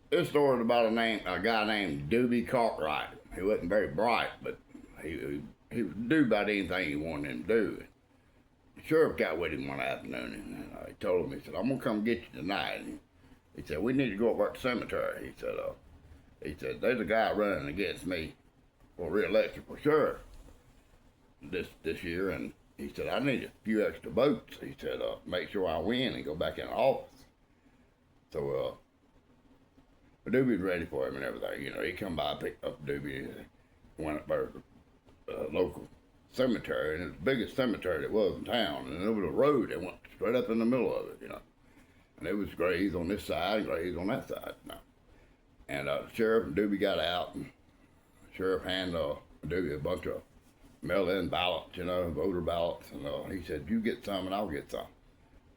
This story is about a guy named Doobie Cartwright. He wasn't very bright, but he would do about anything he wanted him to do. The sheriff got with him one afternoon and he told him, he said, "I'm gonna come get you tonight." And he said, "We need to go over to the cemetery." He said, "There's a guy running against me for re-election for sheriff this year, and he said I need a few extra votes." He said, "Make sure I win and go back in office." So Doobie's ready for him and everything. You know, he come by, picked up Doobie, and went up there to the local cemetery, and it's the biggest cemetery that was in town. And there was a road that went straight up in the middle of it, you know. And there was graves on this side and graves on that side. You know. And the sheriff and Doobie got out, and the sheriff handed Doobie a bunch of mail-in ballots, you know, voter ballots, and he said, "You get some and I'll get some."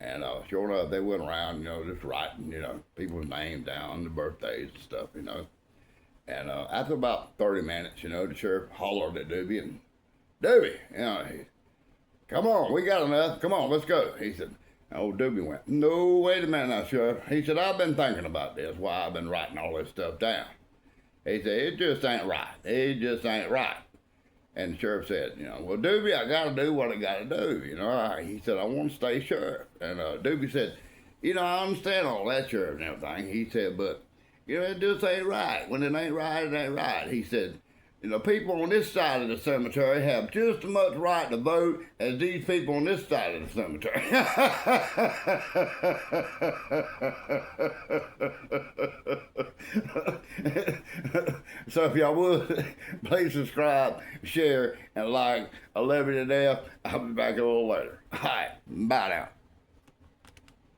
And sure enough, they went around, you know, just writing, you know, people's names down, the birthdays and stuff, you know. And after about 30 minutes, you know, the sheriff hollered at Doobie and, "Doobie, you know, come on, we got enough. Come on, let's go." He said, old Doobie went, "No, wait a minute now, Sheriff." He said, "I've been thinking about this, why I've been writing all this stuff down." He said, "It just ain't right. It just ain't right." And the sheriff said, "Well, Doobie, I got to do what I got to do. He said, "I want to stay sheriff." And Doobie said, "I understand all that, sheriff, and everything." He said, "But, it just ain't right. When it ain't right, it ain't right." He said, "People on this side of the cemetery have just as much right to vote as these people on this side of the cemetery." So if y'all would, please subscribe, share, and like. I love you to death. I'll be back a little later. All right, bye now.